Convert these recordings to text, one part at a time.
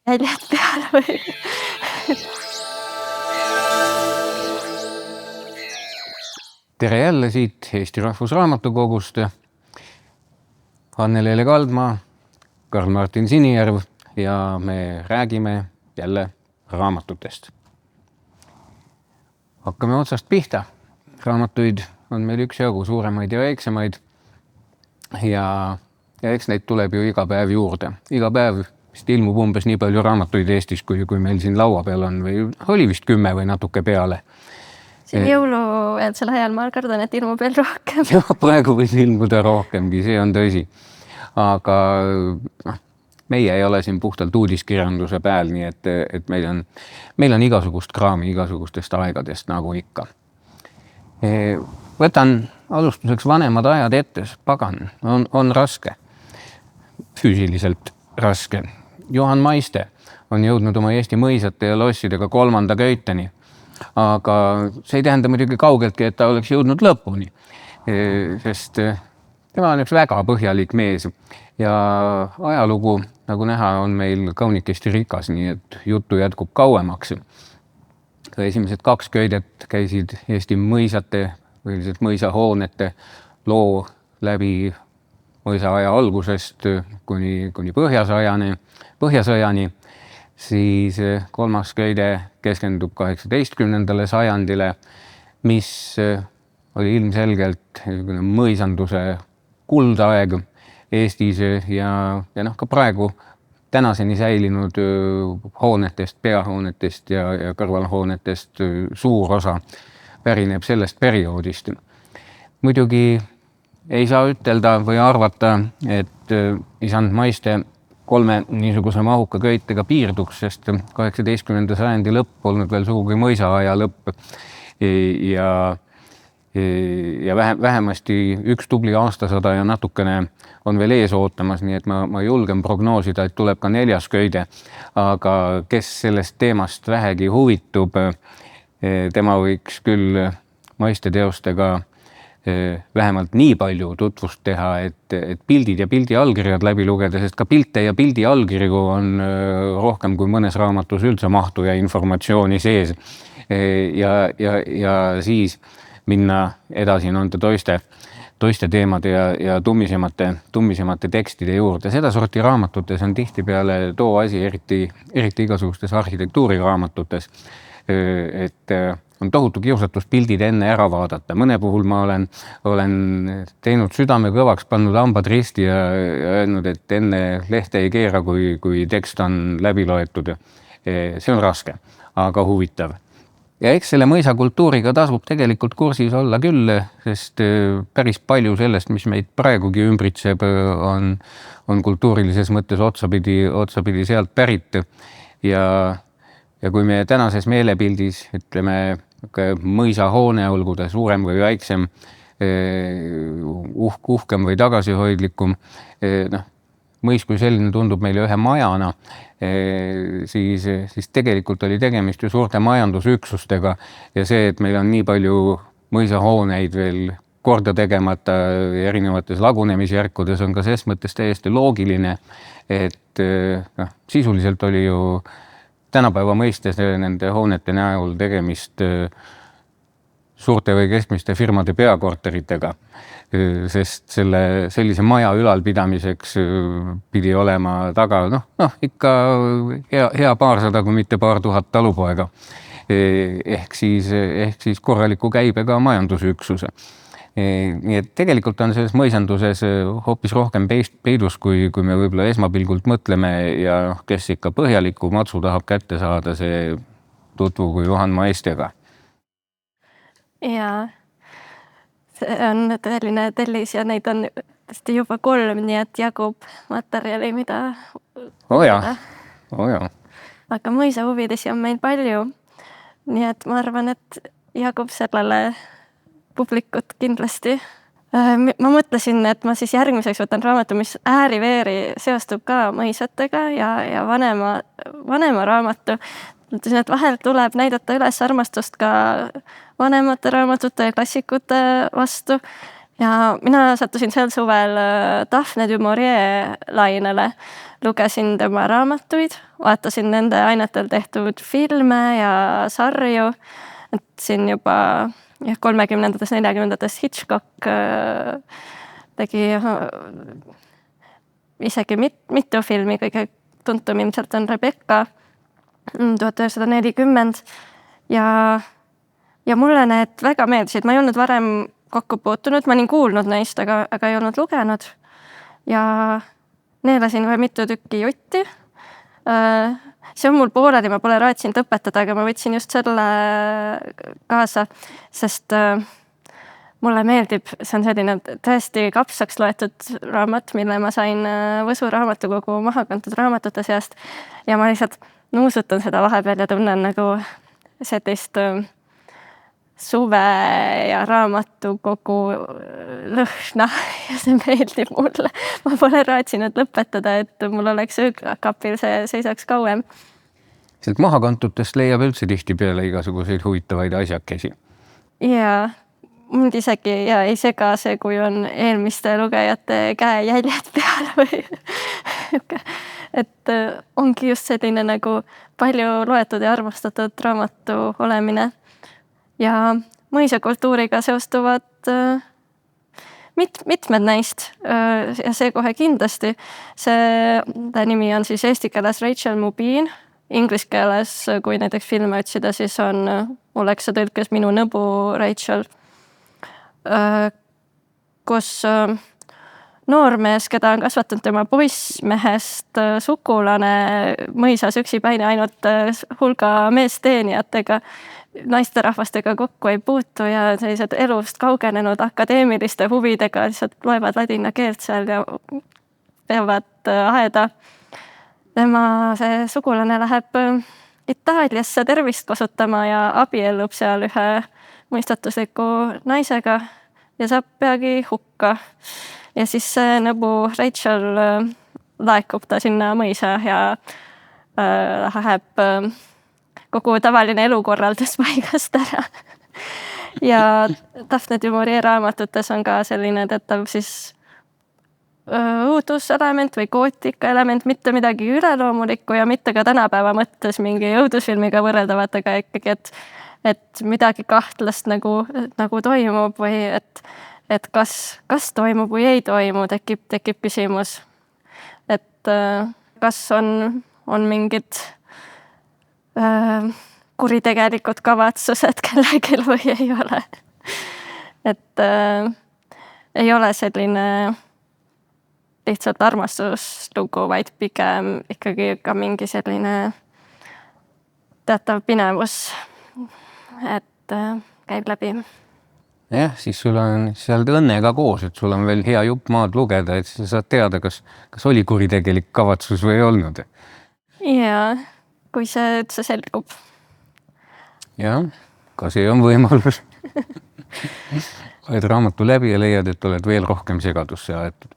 jäljed peale või? Tere jälle siit Eesti Rahvusraamatukogust. Anneleele Kaldmaa, Karl-Martin Sinijärv ja me räägime jälle raamatutest. Hakkame otsast pihta. Raamatuid on meil üksjagu, suuremaid ja väiksemaid. Ja eks neid tuleb ju iga päev juurde. Iga päev vist ilmub umbes nii palju raamatuid Eestis, kui meil siin laua peal on või oli vist 10 või natuke peale. Siin jõulueelsel ajal ma kardan, et ilmub veel rohkem. Ja, praegu võis ilmuda rohkemgi, see on tõsi. Aga meie ei ole siin puhtalt uudiskirjanduse pääl, nii et meil on igasugust kraami igasugustest aegadest nagu ikka. Võtan alustuseks vanemad ajad ette, pagan, on raske, füüsiliselt raske. Johan Maiste on jõudnud oma Eesti mõisate ja lossidega 3. köiteni, aga see ei tähenda muidugi kaugeltki, et ta oleks jõudnud lõpuni, sest tema on üks väga põhjalik mees ja ajalugu, nagu näha, on meil kaunikesti rikas, nii et juttu jätkub kauemaks. Esimesed 2 köidet käisid Eesti mõisate või mõisahoonete loo läbi mõisaaja algusest kuni Põhjasõjani. Siis 3. köide keskendub 18. sajandile, mis oli ilmselgelt mõisanduse kuldaeg Eestis ja ka praegu tänaseni säilinud hoonetest, peahoonetest ja kõrvalhoonetest suur osa pärineb sellest perioodist. Muidugi ei saa ütelda või arvata, et isand Maiste 3 niisuguse mahuka köitega piirduks, sest 18. sajandi lõpp olnud veel sugugi mõisaaja lõpp ja vähemasti üks tubli aastasada ja natukene on veel ees ootamas, nii et ma julgen prognoosida, et tuleb ka 4. köide, aga kes sellest teemast vähegi huvitub, tema võiks küll Maiste teostega vähemalt nii palju tutvust teha, et pildid ja pildi allkirjad läbi lugeda, sest ka pilte ja pildi allkirju on rohkem kui mõnes raamatus üldse mahtu ja informatsiooni sees. Ja siis minna edasi nende toiste teemade ja tummisemate tekstide juurde. Seda sorti raamatutes on tihtipeale too asi, eriti igasugustes arhitektuuriraamatutes, et on tohutu kiusatus pildid enne ära vaadata. Mõne puhul ma olen teinud südame kõvaks, pannud hambad risti ja öelnud, et enne lehte ei keera, kui tekst on läbi loetud. See on raske, aga huvitav. Ja eks selle mõisakultuuriga tasub tegelikult kursis olla küll, sest päris palju sellest, mis meid praegugi ümbritseb, on kultuurilises mõttes otsapidi sealt pärit. Ja kui me tänases meelepildis, ütleme, mõisahoone, olgu ta suurem või väiksem, uhkem või tagasihoidlikum, mõis kui selline tundub meile ühe majana, siis tegelikult oli tegemist ju suurte majandusüksustega ja see, et meil on nii palju mõisahooneid veel korda tegemata erinevates lagunemisjärkudes, on ka ses mõttes täiesti loogiline, et sisuliselt oli ju tänapäeva mõistes nende hoonete näol tegemist suurte või keskmiste firmade peakorteritega, sest sellise maja ülalpidamiseks pidi olema taga ikka hea paarsada, kui mitte paar tuhat talupoega, ehk siis korraliku käibega majandusüksuse. Nii et tegelikult on selles mõisanduses hoopis rohkem peidus, kui me võib-olla esmapilgult mõtleme ja kes ikka põhjaliku matsu tahab kätte saada, see tutvugu Johan Maistega. Ja see on tõeline tellis ja neid on juba 3, nii et jagub materjali, mida Oja. Aga mõisa huvidesi on meil palju, nii et ma arvan, et jagub sellele publikut kindlasti. Ma mõtlesin, et ma siis järgmiseks võtan raamatu, mis ääri-veeri seostub ka mõisatega ja vanema raamatu. Mõtlesin, et vahel tuleb näidata üles armastust ka vanemate raamatute ja klassikute vastu Ja mina sattusin sel suvel Daphne du Maurier lainele, lugesin tema raamatuid, vaatasin nende ainetel tehtud filme ja sarju, et siin juba 30-ndates, 40-ndates Hitchcock tegi isegi mitu filmi, kõige tuntum ilmselt on Rebecca 1940 ja mulle need väga meeldisid, ma ei olnud varem kokku puutunud, ma olin kuulnud neist, aga ei olnud lugenud ja neelasin kohe mitu tükki jutti. See on mul pooleli, ma pole raatsinud õpetada, aga ma võtsin just selle kaasa, sest mulle meeldib, see on selline tõesti kapsaks loetud raamat, mille ma sain Võsu raamatukogu maha kantud raamatute seast ja ma lihtsalt nuusutan seda vahepeal ja tunnen nagu sellist suve ja raamatukogu lõhna ja see meeldib mulle. Ma pole raatsinud lõpetada, et mul oleks öökapil see seisaks kauem. Sealt mahakantutest leiab üldse tihtipeale igasuguseid huvitavaid asjakesi. Ja mind isegi ei sega see, kui on eelmiste lugejate käejäljed peal või et ongi just selline nagu palju loetud ja armastatud raamatu olemine. Ja mõisakultuuriga seostuvad mitmed neist ja see kohe kindlasti. See nimi on siis eesti keeles Rachel Mubin, inglis keeles, kui näiteks filme otsida, siis on Oleks see tõlkes Minu nõbu Rachel, kus noormees, keda on kasvatanud tema poissmehest sugulane mõisas üksipäine ainult hulga meesteenijatega, naisterahvastega kokku ei puutu ja sellised elust kaugenenud akadeemiliste huvidega lihtsalt loevad ladina keelt seal ja peavad aeda. Tema see sugulane läheb Itaaliasse tervist kasutama ja abiellub seal ühe mõistatusliku naisega ja saab peagi hukka. Ja siis see nõbu Rachel laekub ta sinna mõisa ja läheb kogu tavaline elukorraldus paigast ära. Ja Daphne du Maurier raamatutes on ka selline teatav siis õuduselement või gootika element, mitte midagi üleloomulikku ja mitte ka tänapäeva mõttes mingi õudusfilmiga võrreldavat, aga ikkagi, et midagi kahtlast nagu toimub või et kas toimub või ei toimu, tekib küsimus. Et kas on mingid kuritegelikud kavatsused kellelgi või ei ole. Et ei ole selline lihtsalt armastuslugu, vaid pigem ikkagi ka mingi selline teatav pinevus, et käib läbi. Jah, siis sul on seal õnnega koos, et sul on veel hea jupp maad lugeda, et sa saad teada, kas oli kuritegelik kavatsus või ei olnud. Jaa, kui see üldse selgub. Jah, ka see on võimalus. Oled raamatu läbi ja leiad, et oled veel rohkem segadusse aetud.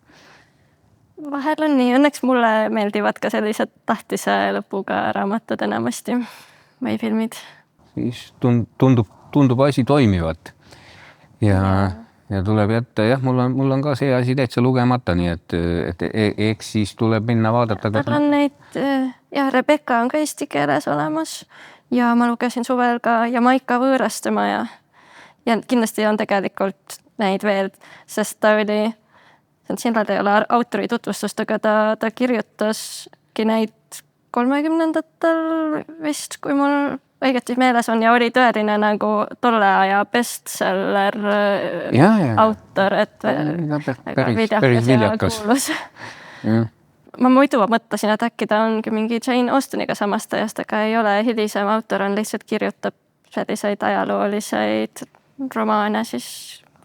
Vahel on nii, õnneks mulle meeldivad ka sellised tahtise lõpuga raamatud enamasti või filmid. Siis tundub asi toimivat ja tuleb jätta. Jah, mul on ka see asi täitsa lugemata, nii et eks siis tuleb minna vaadata. Tal on neid, Rebecca on ka eesti keeles olemas ja ma lugesin suvel ka Jamaika võõrastama ja kindlasti on tegelikult neid veel, sest ta oli, siin ei ole autori tutvustust, aga ta kirjutaski neid 30-ndatel vist, kui mul õigeti meeles on ja oli tõeline nagu tolle aja bestseller autor, et päris viljakas. Ma muidu mõtlesin, et äkki ta ongi mingi Jane Austeniga samast ajast, aga ei ole, hilisem autor on lihtsalt kirjutab selliseid ajalooliseid romaane siis,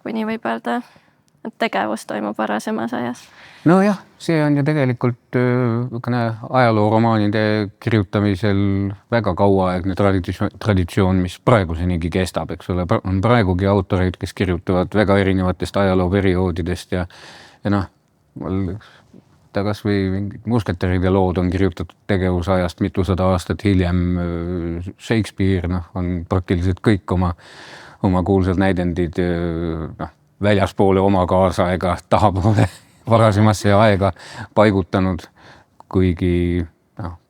kui nii võib öelda, et tegevus toimub varasemas ajas. No jah, see on ju tegelikult ajalooromaanide kirjutamisel väga kauaaegne traditsioon, mis praegusenigi kestab, eks ole. On praegugi autoreid, kes kirjutavad väga erinevatest ajalooperioodidest ja ta kas või musketäride lood on kirjutatud tegevusajast mitusada aastat hiljem. Shakespeare on praktiliselt kõik oma kuulsad näidendid väljaspoole oma kaasaega, tahapoole varasemasse aega paigutanud, kuigi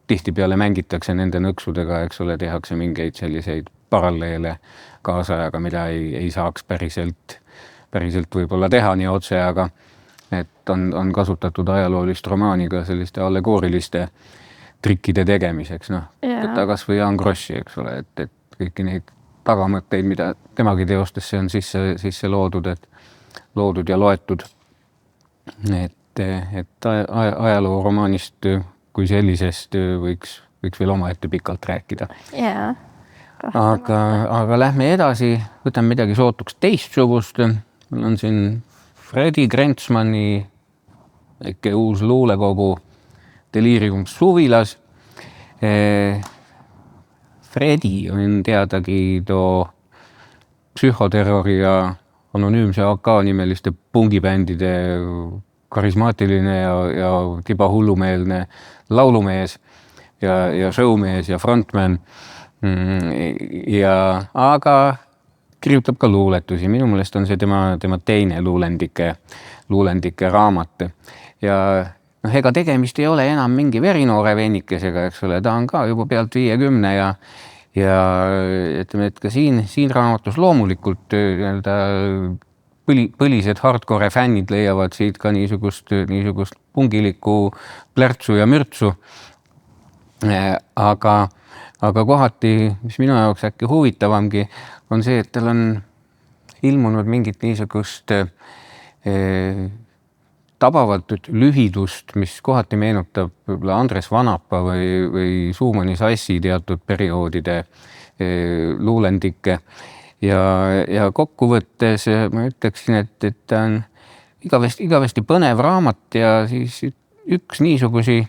tihtipeale mängitakse nende nõksudega, eks ole, tehakse mingeid selliseid paralleele kaasajaga, mida ei saaks päriselt võib-olla teha nii otse, aga et on kasutatud ajaloolist romaani ka selliste allegooriliste trikkide tegemiseks, võtta kas või Jan Grossi, eks ole, et kõiki neid tagamõtteid, mida temagi teostesse on sisse loodud ja loetud. Et ajalooromaanist kui sellisest võiks veel omaette pikalt rääkida. Aga lähme edasi, võtame midagi sootuks teistsugust. Mul on siin Fredi Grentsmanni äkki uus luulekogu Delirium suvilas. Fredi on teadagi too psühhoterrori ja anonüümse AK nimeliste pungibändide karismaatiline ja tibahullumeelne laulumees ja showmees ja frontman. Aga kirjutab ka luuletusi. Minu meelest on see tema teine luulendike raamat. Ja ega tegemist ei ole enam mingi verinoore vennikesega, eks ole, ta on ka juba pealt 50 ja ütleme, et ka siin raamatus loomulikult põlised hardcore fännid leiavad siit ka niisugust pungilikku plärtsu ja mürtsu. Aga kohati, mis minu jaoks äkki huvitavamgi, on see, et tal on ilmunud mingit niisugust tabavat lühidust, mis kohati meenutab võib-olla Andres Vanapa või Suumani Sassi teatud perioodide luulendikke. Ja kokkuvõttes ma ütleksin, et ta on igavesti põnev raamat ja siis üks niisugusi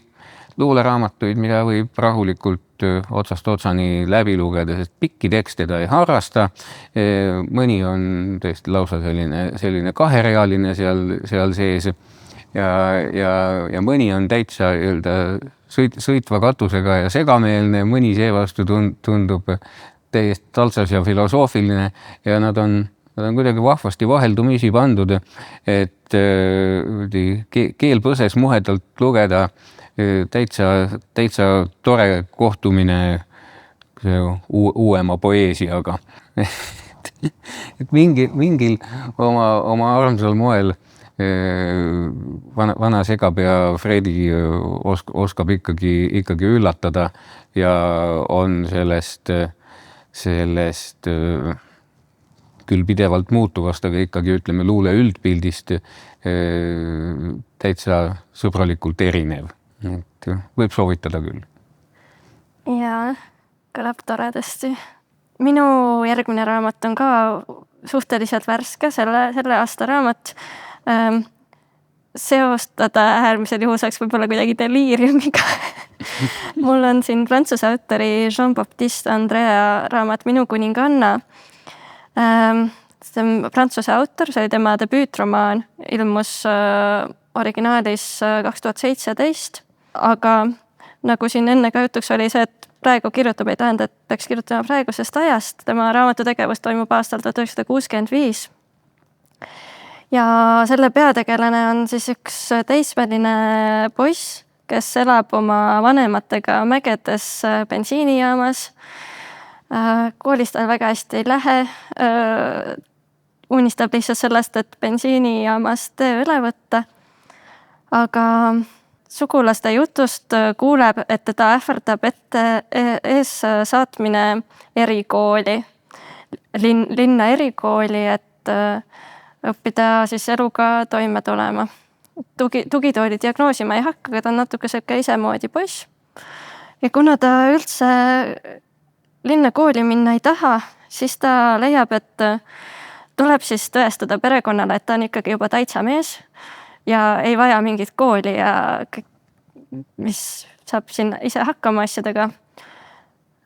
luuleraamatuid, mida võib rahulikult otsast otsani läbi lugeda, sest pikki tekste ta ei harrasta. Mõni on tõesti lausa selline kaherealine seal sees ja mõni on täitsa sõitva katusega ja segameelne, mõni seevastu tundub täiesti taltsas ja filosoofiline ja nad on kuidagi vahvasti vaheldumisi pandud, et keel põses muhedalt lugeda. Täitsa tore kohtumine uuema poeesiaga. Et mingil oma armsal moel vana segapea Fredi oskab ikkagi üllatada ja on sellest küll pidevalt muutuvast, aga ikkagi ütleme luule üldpildist täitsa sõbralikult erinev. Et võib soovitada küll. Jaa, kõlab toredasti. Minu järgmine raamat on ka suhteliselt värske, selle aasta raamat. Seostada äärmisel juhul saaks võib-olla kuidagi Deliriumiga. Mul on siin prantsuse autori Jean-Baptiste Andrea raamat Minu kuninganna. See on prantsuse autor, see oli tema debüütromaan, ilmus originaalis 2017. Aga nagu siin enne ka jutuks oli see, et praegu kirjutab, ei tähenda, et peaks kirjutama praegusest ajast. Tema raamatutegevus toimub aastal 1965. Ja selle peategelane on siis üks teismeline poiss, kes elab oma vanematega mägedes bensiinijaamas. Koolist tal väga hästi ei lähe. Unistab lihtsalt sellest, et bensiinijaamas töö üle võtta. Aga sugulaste jutust kuuleb, et teda ähvardab ees saatmine erikooli, linna erikooli, et õppida siis eluga toime tulema. Tugitooli diagnoosima ei hakka, aga ta on natuke selline isemoodi poiss. Ja kuna ta üldse linna kooli minna ei taha, siis ta leiab, et tuleb siis tõestada perekonnale, et ta on ikkagi juba täitsa mees ja ei vaja mingit kooli ja mis saab sinna ise hakkama asjadega.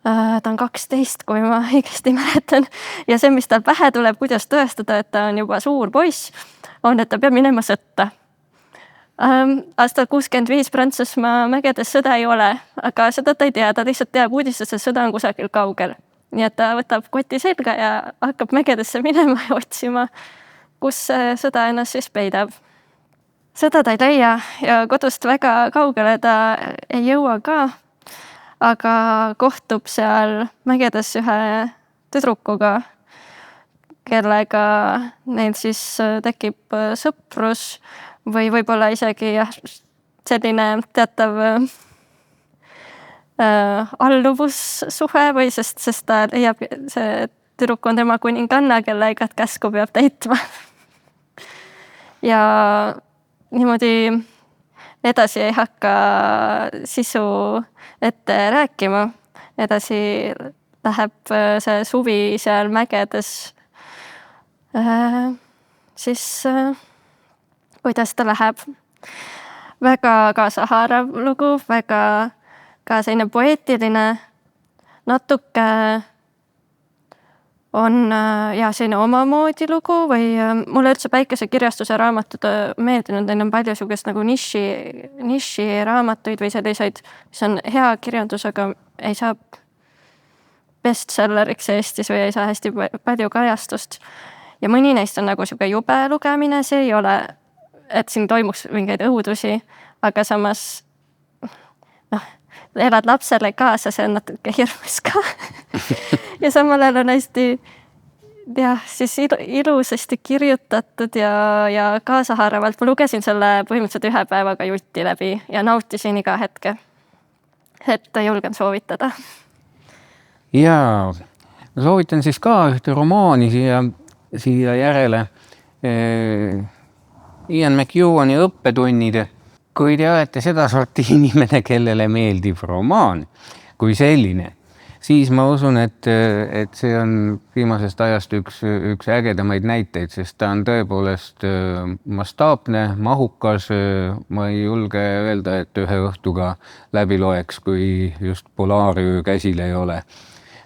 Ta on 12, kui ma õigesti mäletan. Ja see, mis tal pähe tuleb, kuidas tõestada, et ta on juba suur poiss, on, et ta peab minema sõtta. Aastal 65 Prantsusmaa mägedes sõda ei ole, aga seda ta ei tea, ta lihtsalt teab uudistest, et sõda on kusagil kaugel. Nii et ta võtab koti selga ja hakkab mägedesse minema ja otsima kus see sõda ennast siis peidab. Sõda ta ei leia ja kodust väga kaugele ta ei jõua ka, aga kohtub seal mägedes ühe tüdrukuga, kellega neil siis tekib sõprus või võib-olla isegi selline teatav alluvussuhe või sest ta leiab, see tüdruk on tema kuninganna, kelle igat käsku peab täitma. Ja niimoodi edasi ei hakka sisu ette rääkima. Edasi läheb see suvi seal mägedes. Siis kuidas ta läheb. Väga kaasahaarav lugu, väga ka selline poeetiline, natuke on selline omamoodi lugu või mulle üldse Päikesekirjastuse raamatud meeldinud, neil on palju sugust nagu niši raamatuid või selliseid, mis on hea kirjandus, aga ei saa bestselleriks Eestis või ei saa hästi palju kajastust. Ja mõni neist on nagu siuke jube lugemine, see ei ole, et siin toimuks mingeid õudusi, aga samas elad lapsele kaasa, see on natuke hirmus ka. Ja samal ajal on hästi siis ilusasti kirjutatud ja kaasahaaravalt. Ma lugesin selle põhimõtteliselt 1 päevaga jutti läbi ja nautisin iga hetke. Et julgen soovitada. Jaa, ma soovitan siis ka ühte romaani siia järele. Ian McEwani Õppetunnid. Kui te olete seda sorti inimene, kellele meeldib romaan kui selline, siis ma usun, et see on viimasest ajast üks ägedamaid näiteid, sest ta on tõepoolest mastaapne, mahukas. Ma ei julge öelda, et ühe õhtuga läbi loeks, kui just Polaaröö käsil ei ole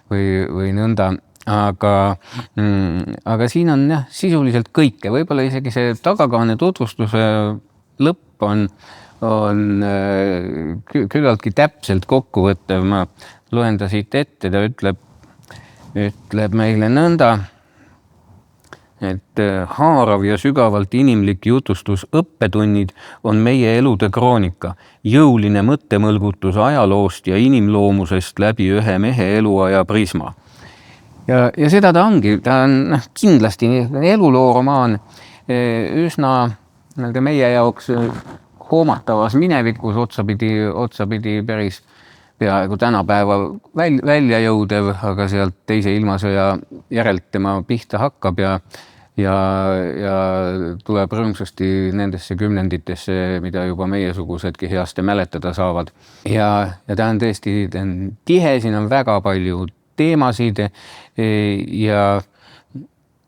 või nõnda. Aga siin on sisuliselt kõike. Võib-olla isegi see tagakaane tutvustuse lõpp on küllaltki täpselt kokkuvõttev. Ma loen ta siit ette, ta ütleb meile nõnda, et haarav ja sügavalt inimlik jutustus Õppetunnid on meie elude kroonika, jõuline mõttemõlgutus ajaloost ja inimloomusest läbi ühe mehe eluaja prisma. Ja seda ta ongi, ta on kindlasti elulooromaan üsna meie jaoks hoomatavas minevikus otsapidi päris peaaegu tänapäeva välja jõudev, aga sealt teise ilmasõja järelt tema pihta hakkab ja tuleb rõõmsasti nendesse kümnenditesse, mida juba meiesugusedki heasti mäletada saavad. Ja ta on tõesti tihe, siin on väga palju teemasid ja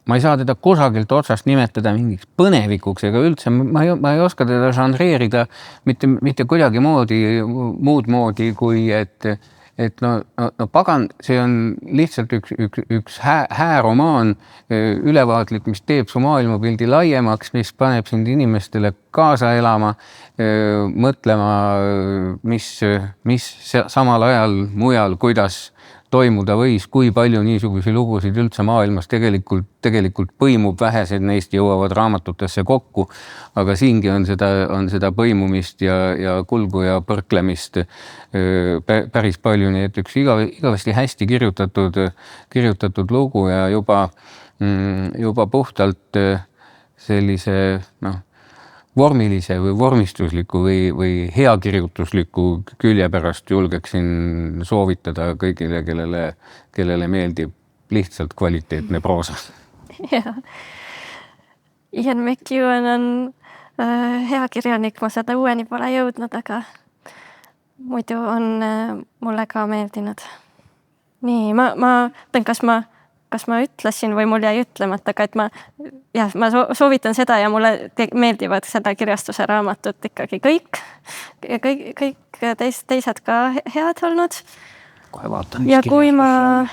ma ei saa teda kusagilt otsast nimetada mingiks põnevikuks ega üldse, ma ei oska teda žanreerida mitte kuidagi muud moodi, kui et no pagan, see on lihtsalt üks hääromaan, ülevaatlik, mis teeb su maailmapildi laiemaks, mis paneb sind inimestele kaasa elama, mõtlema, mis samal ajal mujal, kuidas toimuda võis, kui palju niisugusi lugusid üldse maailmas tegelikult põimub, vähesed neist jõuavad raamatutesse kokku, aga siingi on seda põimumist ja kulgu ja põrklemist päris palju, nii et üks igavesti hästi kirjutatud lugu ja juba puhtalt sellise vormilise või vormistusliku või heakirjutusliku külje pärast julgeksin soovitada kõigile, kellele meeldib lihtsalt kvaliteetne proosa. Ian McEwan on hea kirjanik, ma seda uueni pole jõudnud, aga muidu on mulle ka meeldinud. Nii, ma ütlen, kas ma ütlesin või mul jäi ütlemata, aga et ma soovitan seda ja mulle meeldivad selle kirjastuse raamatud ikkagi kõik teised ka head olnud. Kohe vaatan. Ja kui ma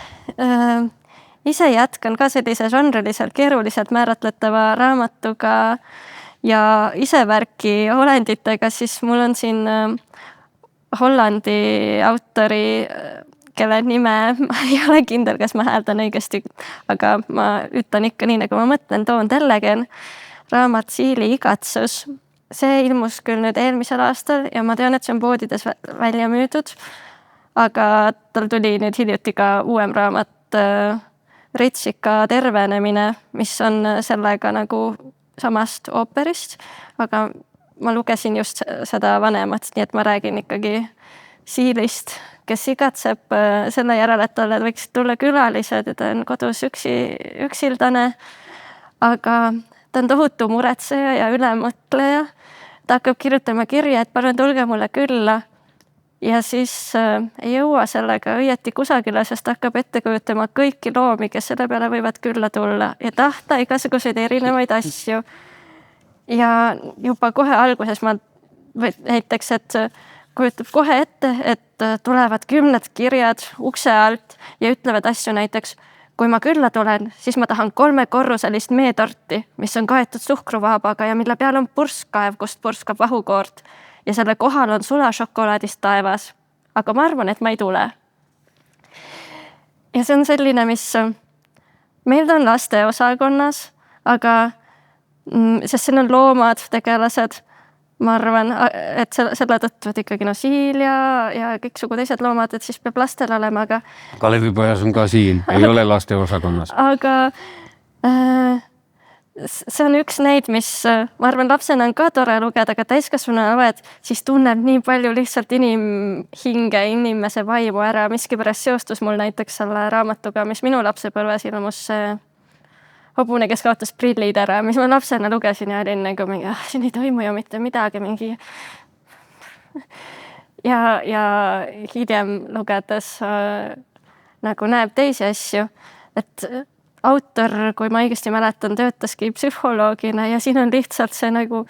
ise jätkan ka sellise žanriliselt keeruliselt määratletava raamatuga ja isevärki olenditega, siis mul on siin Hollandi autori kelle nime ma ei ole kindel, kas ma hääldan õigesti, aga ma ütlen ikka nii, nagu ma mõtlen, Toon Tellegen, raamat Siili igatsus. See ilmus küll nüüd eelmisel aastal ja ma tean, et see on poodides välja müüdud, aga tal tuli nüüd hiljuti ka uuem raamat Ritsika tervenemine, mis on sellega nagu samast ooperist, aga ma lugesin just seda vanemat, nii et ma räägin ikkagi Siilist, kes igatseb selle järele, et talle võiksid tulla külalised ja ta on kodus üksildane, aga ta on tohutu muretseja ja ülemõtleja. Ta hakkab kirjutama kirja, et palun tulge mulle külla ja siis ei jõua sellega õieti kusagile, sest hakkab ette kujutama kõiki loomi, kes selle peale võivad külla tulla ja tahta igasuguseid erinevaid asju. Ja juba kohe alguses ma näiteks, et kujutab kohe ette, et tulevad 10 kirjad ukse alt ja ütlevad asju näiteks, kui ma külla tulen, siis ma tahan 3-korruselist meetorti, mis on kaetud suhkruvaabaga ja mille peal on purskkaev, kust purskab vahukoort. Ja selle kohal on sulašokolaadist taevas. Aga ma arvan, et ma ei tule. Ja see on selline, mis meil on laste osakonnas, aga sest siin on loomad, tegelased, ma arvan, et selle tõttu, et ikkagi Siil ja kõiksugu teised loomad, et siis peab lastel olema, aga Kalevipojas on ka Siil, ei ole laste osakonnas. Aga see on üks neid, mis ma arvan, lapsena on ka tore lugeda, aga täiskasvanuna loed, siis tunneb nii palju lihtsalt inimhinge, inimese vaimu ära. Miskipärast seostus mul näiteks selle raamatuga, mis minu lapsepõlves ilmus hobune, kes kaotas prillid ära, mis ma lapsena lugesin ja olin nagu mingi, siin ei toimu ju mitte midagi, mingi. Ja hiljem lugedes nagu näeb teisi asju, et autor, kui ma õigesti mäletan, töötaski psühholoogina ja siin on lihtsalt see nagu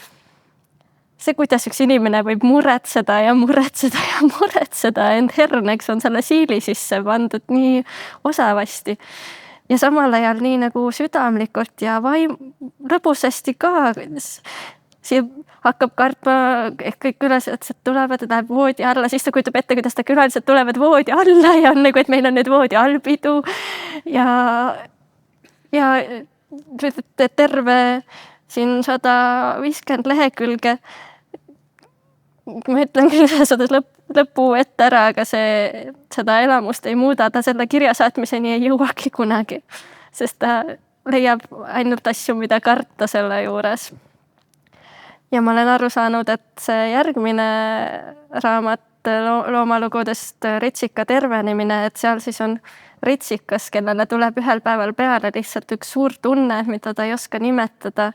see, kuidas üks inimene võib muretseda ja muretseda ja muretseda, end herneks on selle Siili sisse pandud nii osavasti. Ja samal ajal nii nagu südamlikult ja lõbusasti ka. Siin hakkab kartma, et kõik külalised tulevad ja läheb voodi alla, siis ta kujutab ette, kuidas ta külalised tulevad voodi alla ja on nagu, et meil on nüüd voodi allpidu ja terve siin 150 lehekülge. Ma ütlen küll seda lõpu ette ära, aga seda elamust ei muuda. Ta selle kirja saatmiseni ei jõuagi kunagi, sest ta leiab ainult asju, mida karta selle juures. Ja ma olen aru saanud, et see järgmine raamat loomalugudest Ritsika tervenemine, et seal siis on Ritsikas, kellele tuleb ühel päeval peale lihtsalt üks suur tunne, mida ta ei oska nimetada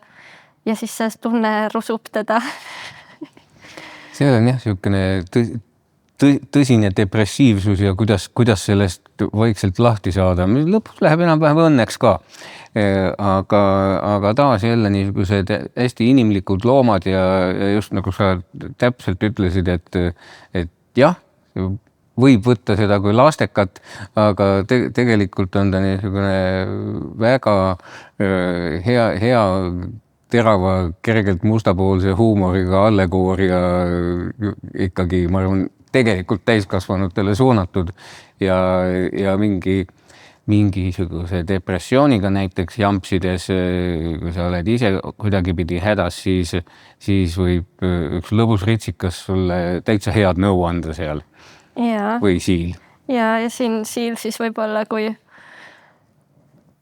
ja siis see tunne rusub teda. See on jah, niisugune tõsine depressiivsus ja kuidas sellest vaikselt lahti saada. Lõpus läheb enam-vähem õnneks ka. Aga taas jälle niisugused hästi inimlikud loomad ja just nagu sa täpselt ütlesid, et jah, võib võtta seda kui lastekat, aga tegelikult on ta niisugune väga hea terava, kergelt mustapoolse huumoriga allegooria ikkagi, ma arvan, tegelikult täiskasvanutele suunatud ja mingisuguse depressiooniga näiteks jampsides, kui sa oled ise kuidagipidi hädas, siis võib üks lõbus Ritsikas sulle täitsa head nõu anda seal. Ja. Või Siil. Ja siin Siil siis võib-olla, kui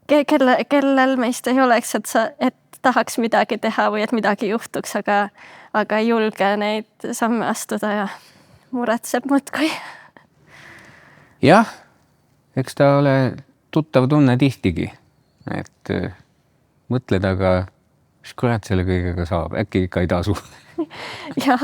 kellel meist ei oleks, et tahaks midagi teha või et midagi juhtuks, aga ei julge neid samme astuda ja muretseb muudkui. Jah, eks ta ole tuttav tunne tihtigi, et mõtled, aga mis kurat selle kõigega saab, äkki ikka ei tasu. Ja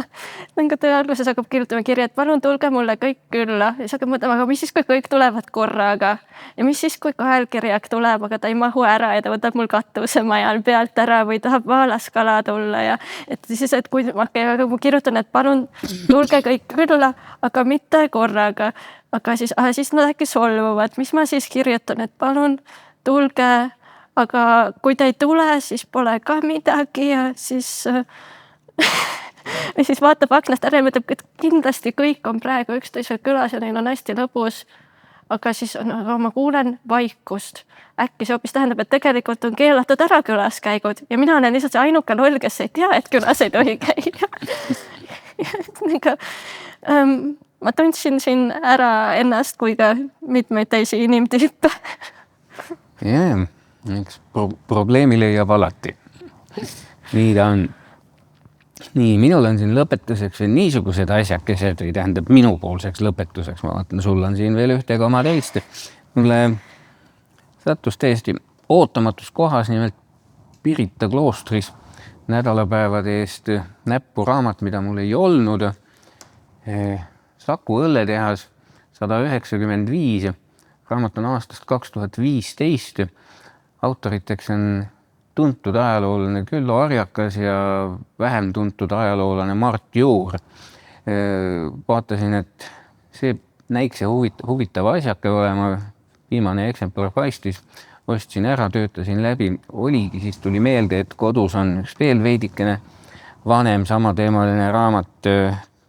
nagu ta alguses hakkab kirjutama kirja, et palun tulge mulle kõik külla. Ja siis hakkab mõtlema, aga mis siis, kui kõik tulevad korraga? Ja mis siis, kui kaelkirjak tuleb, aga ta ei mahu ära ja ta võtab mul katuse majal pealt ära või tahab vaalaskala tulla. Ja et siis, et kui ma kirjutan, et palun tulge kõik külla, aga mitte korraga. Aga siis nad äkki solvuvad. Mis ma siis kirjutan, et palun tulge, aga kui te ei tule, siis pole ka midagi ja siis... ja siis vaatab aknast ära ja mõtleb, et kindlasti kõik on praegu üksteisel külas ja neil on hästi lõbus. aga siis ma kuulen vaikust. Äkki see hoopis tähendab, et tegelikult on keelatud ära külaskäigud ja mina olen lihtsalt see ainuke loll, kes ei tea, et külas ei tohi käia. Ma tundsin siin ära ennast kui ka mitmeid teisi inimtüüpe. Jaa, eks probleemi leiab alati. Nii ta on. Nii, minul on siin lõpetuseks veel niisugused asjakesed või tähendab minupoolseks lõpetuseks. Ma vaatan, sul on siin veel ühtega oma teist. Mulle sattus täiesti ootamatus kohas, nimelt Pirita kloostris nädalapäevade eest näppu raamat, mida mul ei olnud. Saku õlletehas 195. Raamat on aastast 2015. Autoriteks on tuntud ajaloolane Küllo Arjakas ja vähem tuntud ajaloolane Mart Juur. Vaatasin, et see näiks ja huvitav asjake olema. Viimane eksemplar paistis, ostsin ära, töötasin läbi. Oligi, siis tuli meelde, et kodus on üks veel veidikene vanem samateemaline raamat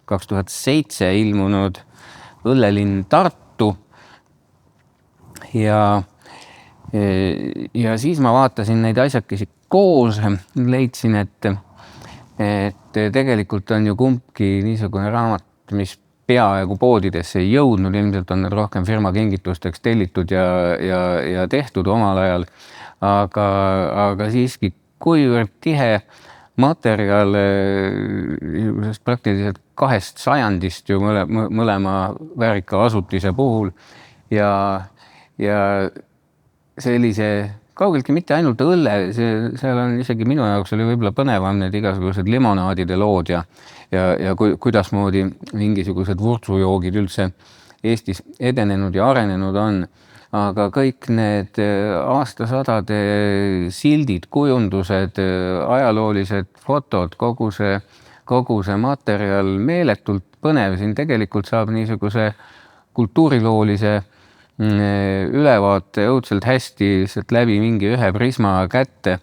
2007 ilmunud Õllelinn Tartu. Ja siis ma vaatasin neid asjakesi koos, leidsin, et tegelikult on ju kumbki niisugune raamat, mis peaaegu poodidesse ei jõudnud, ilmselt on need rohkem firma kingitusteks tellitud ja tehtud omal ajal, aga siiski kuivõrd tihe materjal praktiliselt 2 sajandist ju mõlema väärika asutise puhul ja sellise kaugeltki mitte ainult õlle, seal on isegi minu jaoks oli võib-olla põnevam need igasugused limonaadide lood ja kuidasmoodi mingisugused vurtsujoogid üldse Eestis edenenud ja arenenud on. Aga kõik need aastasadade sildid, kujundused, ajaloolised fotod, kogu see materjal meeletult põnev. Siin tegelikult saab niisuguse kultuuriloolise ülevaate õudselt hästi läbi mingi ühe prisma kätte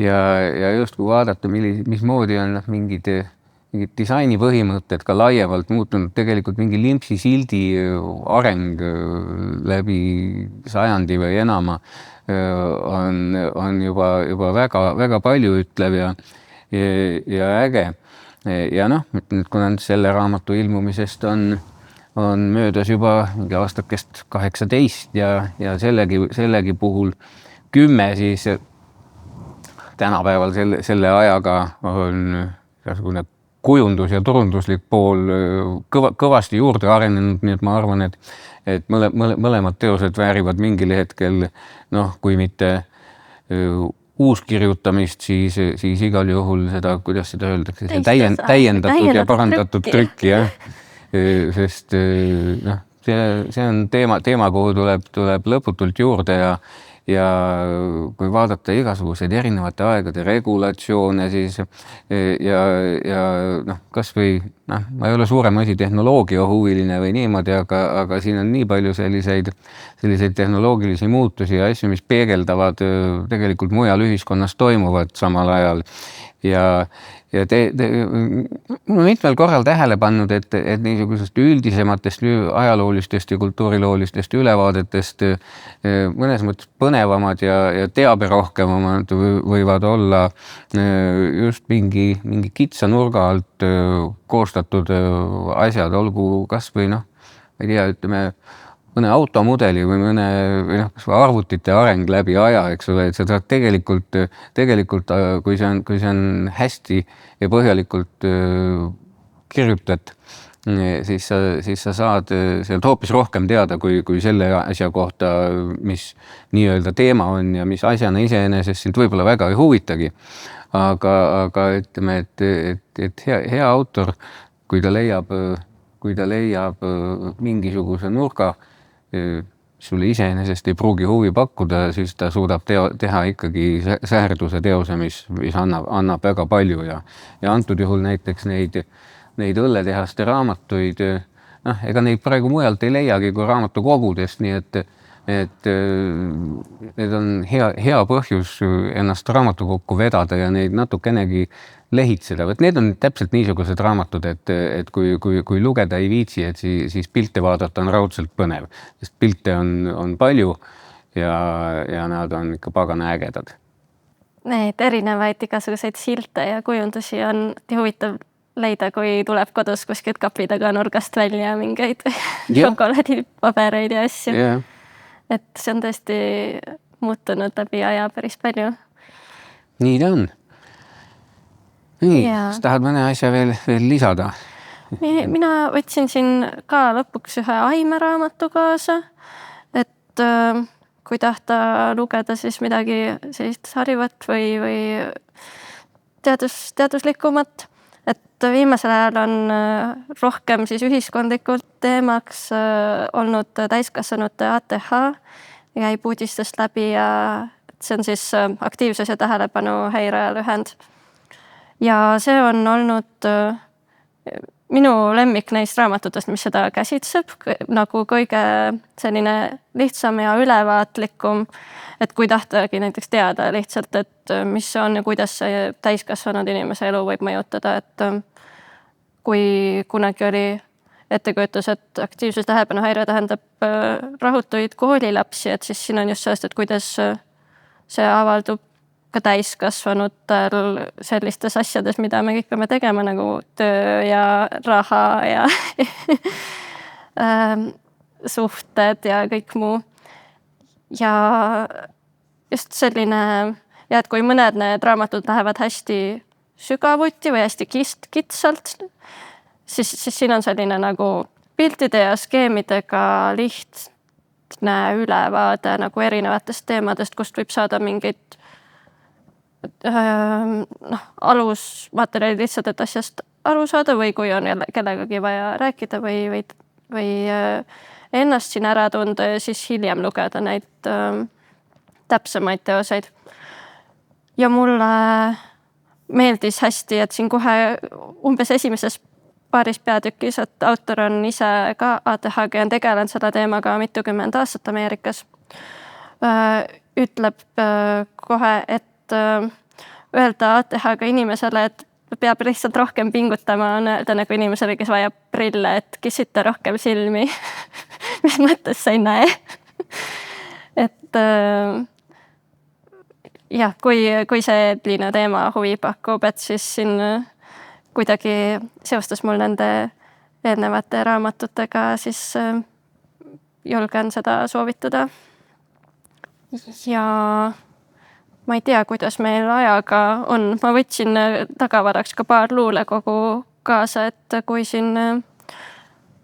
ja just kui vaadata, mismoodi on mingid disainipõhimõtted ka laiemalt muutunud, tegelikult mingi limpsi sildi areng läbi sajandi või enama on juba väga palju ütlev ja äge. Ja kuna selle raamatu ilmumisest on möödas juba mingi aastakest 18 ja sellegi puhul 10, siis tänapäeval selle ajaga on igasugune kujundus ja turunduslik pool kõvasti juurde arenenud, nii et ma arvan, et mõlemad teosed väärivad mingil hetkel, kui mitte uuskirjutamist, siis igal juhul seda, kuidas seda öeldakse, täiendatud ja parandatud trükki, jah. Sest see on teema, kuhu tuleb lõputult juurde ja kui vaadata igasuguseid erinevate aegade regulatsioone, siis kas või, ma ei ole suurem asi tehnoloogia huviline või niimoodi, aga siin on nii palju selliseid tehnoloogilisi muutusi ja asju, mis peegeldavad tegelikult mujal ühiskonnas toimuvat samal ajal. Ja ma mitmel korral tähele pannud, et niisugusest üldisematest ajaloolistest ja kultuuriloolistest ülevaadetest mõnes mõttes põnevamad ja teaberohkemad võivad olla just mingi kitsa nurga alt koostatud asjad, olgu kas või ma ei tea, ütleme mõne automudeli või kas või arvutite areng läbi aja, eks ole, et sa saad tegelikult, kui see on hästi ja põhjalikult kirjutat, siis sa saad sealt hoopis rohkem teada kui selle asja kohta, mis nii-öelda teema on ja mis asjana iseenesest sind võib-olla väga ei huvitagi. Aga ütleme, et hea autor, kui ta leiab mingisuguse nurga, sulle iseenesest ei pruugi huvi pakkuda, siis ta suudab teha ikkagi säärduse teose, mis annab väga palju ja antud juhul näiteks neid õlletehaste raamatuid, ega neid praegu mujalt ei leiagi kui raamatukogudest, nii et need on hea põhjus ennast raamatukokku vedada ja neid natukenegi lehitseda. Võt need on täpselt niisugused raamatud, et kui lugeda ei viitsi, et siis pilte vaadata on raudselt põnev, sest pilte on palju ja nad on ikka pagana ägedad. Neid erinevaid igasuguseid silte ja kujundusi on huvitav leida, kui tuleb kodus kuskilt kapi taga nurgast välja mingeid šokolaadipabereid ja asju. Yeah. Et see on tõesti muutunud läbi aja päris palju. Nii ta on. Nii, kas tahad mõne asja veel lisada? Mina võtsin siin ka lõpuks ühe aimeraamatu kaasa, et kui tahta lugeda siis midagi sellist harivat või teaduslikumat. Et viimasel ajal on rohkem siis ühiskondlikult teemaks olnud täiskasvanute ATH, käib uudistest läbi ja see on siis aktiivsus- ja tähelepanu häire lühend. Ja see on olnud minu lemmik neist raamatutest, mis seda käsitseb, nagu kõige selline lihtsam ja ülevaatlikum, et kui tahtagi näiteks teada lihtsalt, et mis see on ja kuidas see täiskasvanud inimese elu võib mõjutada, et kui kunagi oli ettekujutus, et aktiivsus- ja tähelepanuhäire tähendab rahutuid koolilapsi, et siis siin on just sellest, et kuidas see avaldub ka täiskasvanutel sellistes asjades, mida me kõik peame tegema, nagu töö ja raha ja suhted ja kõik muu. Ja just selline, ja et kui mõned need raamatud lähevad hästi sügavuti või hästi kitsalt, siis siin on selline nagu piltide ja skeemidega lihtne ülevaade nagu erinevatest teemadest, kust võib saada mingid alusmaterjali lihtsalt, et asjast aru saada või kui on jälle kellegagi vaja rääkida või ennast siin ära tunda ja siis hiljem lugeda neid täpsemaid teoseid. Ja mulle meeldis hästi, et siin kohe umbes esimeses paaris peatükis, et autor on ise ka ATH-ga ja on tegelenud selle teemaga mitukümmend aastat Ameerikas. Ütleb kohe, et öelda ATH-ga inimesele, et peab lihtsalt rohkem pingutama, on öelda nagu inimesele, kes vajab prille, et kissita rohkem silmi. Mis mõttes sa ei näe? Et jah, kui see selline teema huvi pakub, et siis siin kuidagi seostas mul nende eelnevate raamatutega, siis julgen seda soovitada. Ja ma ei tea, kuidas meil ajaga on. Ma võtsin tagavaraks ka paar luulekogu kaasa, et kui siin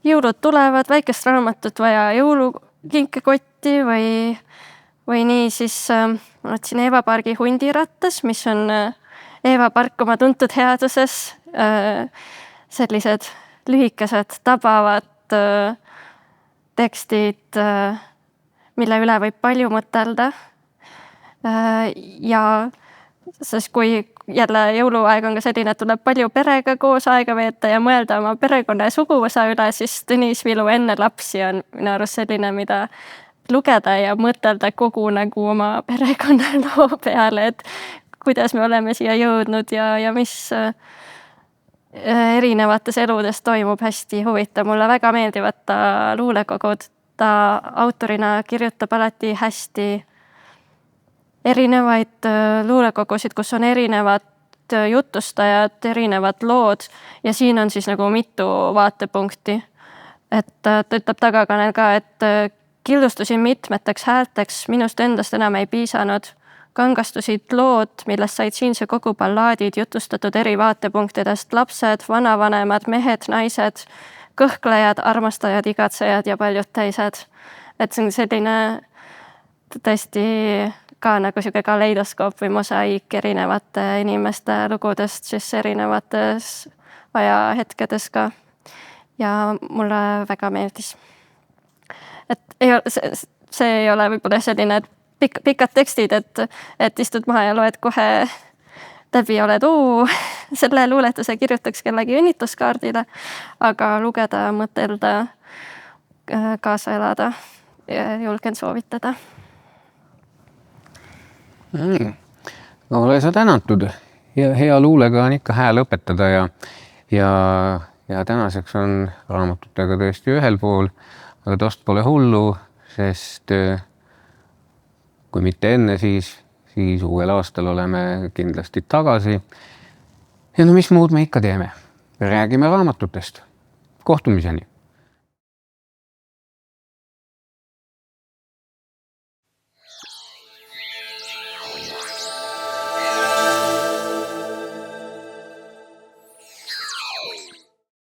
jõulud tulevad, väikest raamatut vaja jõulukinkekotti või nii, siis võtsin Eeva Pargi Hundirattas, mis on Eeva Park oma tuntud headuses. Sellised lühikesed, tabavad tekstid, mille üle võib palju mõtelda. Ja sest kui jälle jõuluaeg on ka selline, et tuleb palju perega koos aega veeta ja mõelda oma perekonna ja suguvõsa üle, siis Tõnis Vilu Enne lapsi on minu arust selline, mida lugeda ja mõtelda kogu nagu oma perekonna loo peale, et kuidas me oleme siia jõudnud ja mis erinevates eludes toimub. Hästi huvitav. Mulle väga meeldivad ta luulekogud. Ta autorina kirjutab alati hästi erinevaid luulekogusid, kus on erinevad jutustajad, erinevad lood ja siin on siis nagu mitu vaatepunkti. Et ta ütleb tagakanel ka, et killustusin mitmeteks häälteks, minust endast enam ei piisanud. Kangastusid lood, millest said siinse kogu ballaadid jutustatud eri vaatepunktidest, lapsed, vanavanemad, mehed, naised, kõhklejad, armastajad, igatsejad ja paljud teised. Et see on selline tõesti ka nagu siuke kaleidoskoop või mosaiik erinevate inimeste lugudest siis erinevates ajahetkedes ka. Ja mulle väga meeldis. Et see ei ole võib-olla selline pikad tekstid, et istud maha ja loed kohe läbi, oled selle luuletuse kirjutaks kellegi õnnituskaardile, aga lugeda, mõtelda, kaasa elada julgen soovitada. Ole sa tänatud. Hea luulega on ikka hääl õpetada ja tänaseks on raamatutega tõesti ühel pool, aga tost pole hullu, sest kui mitte enne, siis uuel aastal oleme kindlasti tagasi. Ja no mis muud me ikka teeme? Räägime raamatutest. Kohtumiseni!